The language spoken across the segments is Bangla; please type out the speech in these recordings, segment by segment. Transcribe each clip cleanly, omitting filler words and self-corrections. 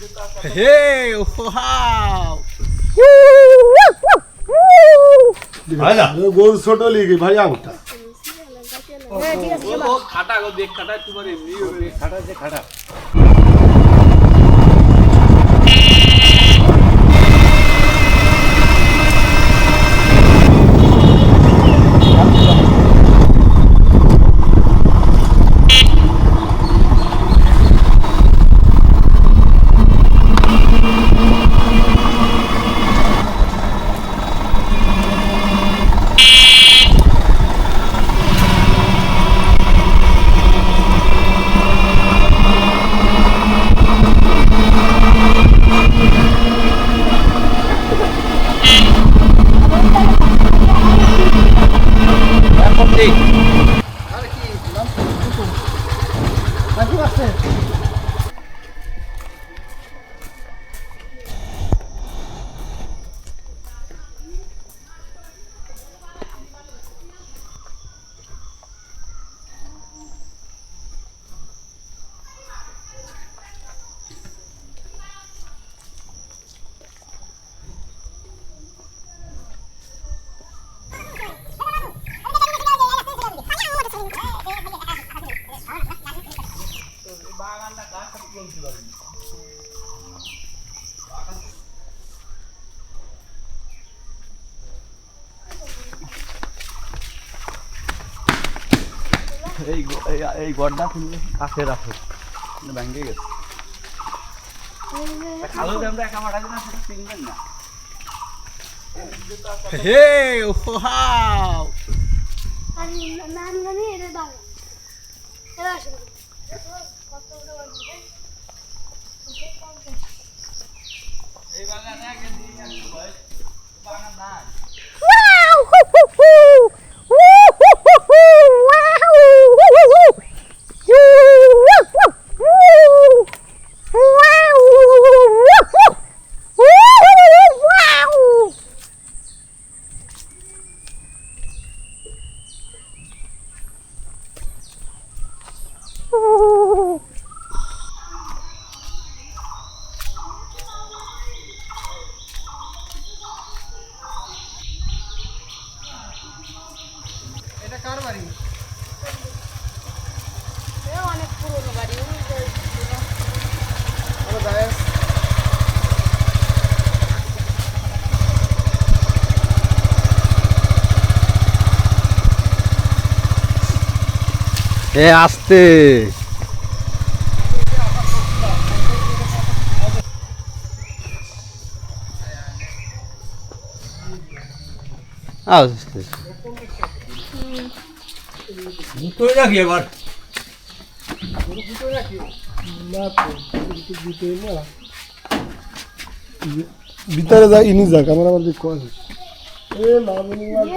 Hey, wow! গরু ছোট লিখি ভাই আমটা খাটা গো দেখ খাটা তোমার এমনি খাটা যে খাটা এই গড়টা খুললে কাছে রাখো ভেঙে গেছে খালো আমরা একা মারা দিনা সেটা চিনবেন না হে ওয়াও আমি নাম জানি এটা দাও এরা আসে এই বাগানে আগে দিয়ে আসি ভাই বাগান না অনেক পুরনো বাড়ি এ আস্তে তুই রাখি এবার ভিতরে যা ইনি যাক আমার আবার যে কল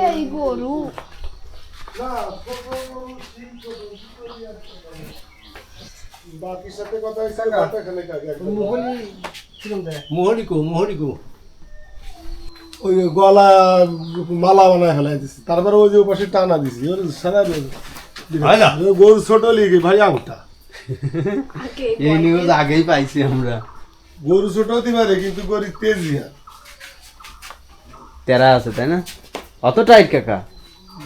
এই গরু বাকির সাথে কথা হয়েছে কথা এখানে মোহরিকো ওই গলা মালা বানায় ফেলাই দিছি তারপরে ওই যে পাশে টানা দিছি সারা গরু ছোট লিখি ভাই আমটা এই নিউজ আগেই পাইছি আমরা গরু ছোট হতে পারে কিন্তু গরু তেজিয়া তেরা আছে তাই না অত টাইট কাকা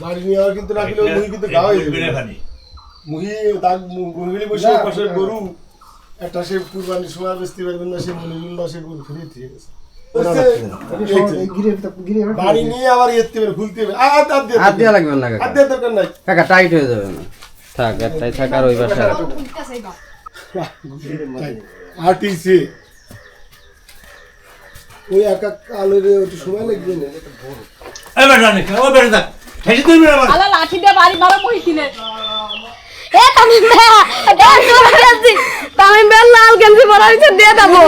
বাড়ি নিয়ে আবার কিন্তু রাখলে মুহি কিন্তু গাওয়া হয়ে যাবে মুহি তার মুহি বসে পাশে গরু একটা সে কুরবানির সময় বেচতে পারবেন না সে মনিগুলো সে গরু ফিরে দিয়ে গেছে বাড়ি নিয়ে আবার এতে খুলতে হবে আর দেয়া লাগবে না আর দেওয়ার দরকার নাই কাকা টাইট হয়ে যাবে না থাক একটাই থাক আর ওই পাশে আটিছে ওই একা আলোর একটু সময় লাগবে না এবার জানি ও বেরে থাক ঠেসে দিবি আমার আলা লাঠি দিয়ে বাড়ি মারো মহিতিনে এ তামিম ভাই লাল গেঞ্জি পরা হয়েছে দিয়ে দেবো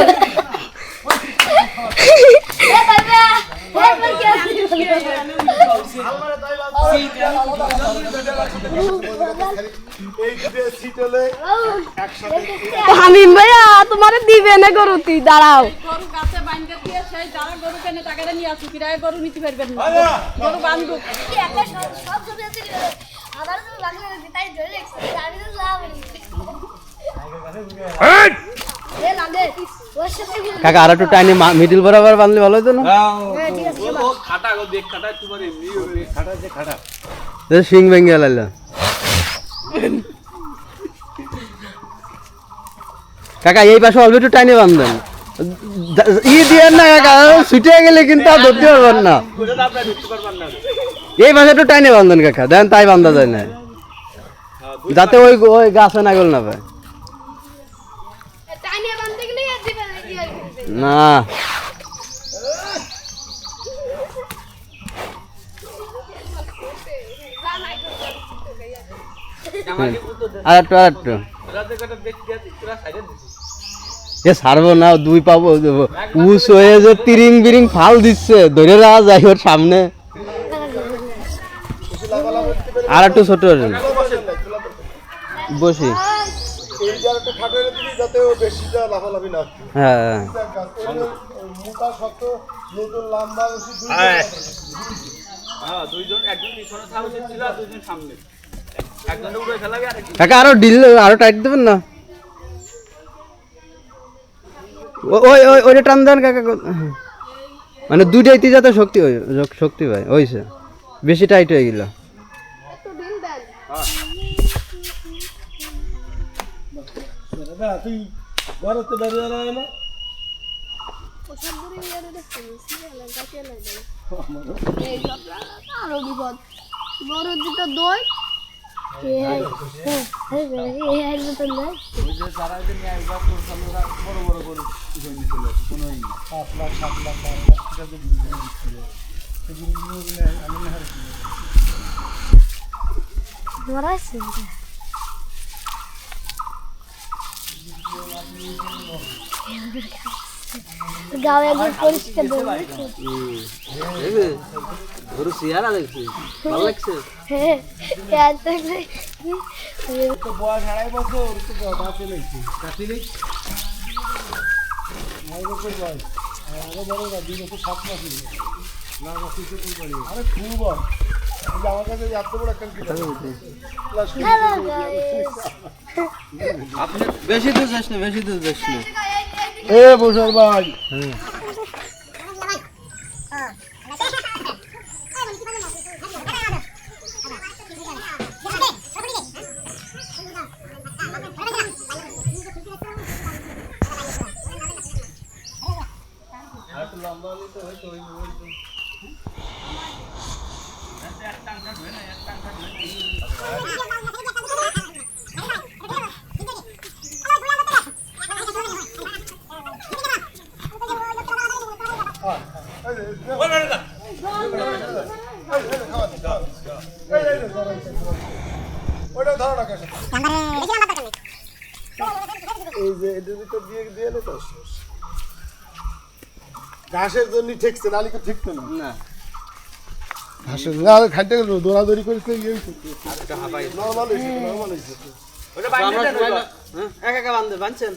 তামিম ভাইয়া তোমার দিবে না গরুতি দাঁড়াও গরু গাছে বাইন্ধে দিয়ে সেই যারা গরু কেনে টাকা নিয়ে আসি কিরায় গরু নিতে পারবেন না গরু বান্ধব সব ছবি আছে আবার তুমি বাংলা তাই ধরে রেখেছি আমি তো লাভ এ লাগে ওর সাথে গেলে কাকা আর একটু টাইনে মিডিল বরাবর বাঁধলে ভালো হতো না? হ্যাঁ ঠিক আছে ও খাটা গো দেখ খাটা তোমার এমনি হবে খাটা যে খাটা সিং ভেঙে লাইলা কাকা এই পাশে অল্প একটু টাইনে বাঁধবেন ই দিয়ে না কাকা ছুটে গেলে কিন্তু আর ধরতে পারবেন না এই পাশে একটু টাইনে বাঁধবেন কাকা দেন তাই বান্ধা যায় না যাতে ওই ওই গাছে না গেল না পায় টাইনে বাঁধতে গেলে আর দিবে না কি আর করবে না আর একটু এ ছাড়বো না দুই পাবো উস হয়ে যে তিরিং বিরিং ফাল দিচ্ছে ধরে রাখা যায় ওর সামনে আর একটু ছোট বসি এই জায়গাটা খাটো এনে দিবি যাতে ও বেশিটা লাফালাফি না করে। হ্যাঁ মোটা শক্ত নতুন লম্বা বেশি দুই হ্যাঁ দুইজন একজন পিছনে থাকবে ছিল আর দুইজন সামনে একজন উপরে খেলাবে আর কাকা আরো ঢিল আরো টাইট দেবেন না ওই ওই ওইটা টান দেন কাকা মানে দুইটাইতে যাতে শক্তি পায় ওইসে বেশি টাইট হয়ে গেল একটু ঢিল দেন দাদা তুই ঘরেতে বেরিয়ে না ওসব দূরে গিয়ে দেখতে সিরিয়াল কাটিয়ে লাগে এই জবরা আরো বিপদ বড় দুটো দই এই মতন নয় ধরাইছে গাঁও একদম পরিষ্কার গরু সিয়ারা দেখছি ভালো লাগছে হ্যাঁ তো বয়স 2.5 বছর তো দাঁতে নেইছে কাটি নেই 9 বছর বয়স আরো বড় না 2 বছর 7 মাস হলো না বাকি তো কোন আরে খুব এই আমার কাছে এত বড় একটা কি হ্যালো গাইস আপনি বেশি দূর যাস না এ বসর ভাই ওটা ধরো না কেন এই যে এটা তো দিয়ে দিয়ে তো ঘাসের জন্য ঠিকছে নালি তো ঠিক না না ঘাসের না খাইতে গেল দৌড়াদৌড়ি করেছে এই নরমাল হয়েছে ওটা বাঁধতে দেন হ্যাঁ একা বাঁধছেন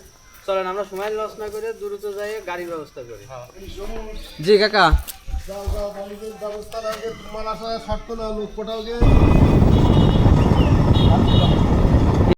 চলেন আমরা সময় লস না করে দ্রুত যাই গাড়ির ব্যবস্থা করি জি কাকা যাও বাড়ির ব্যবস্থা লাগে তোমার আশা শর্ত না লোক পটাও গে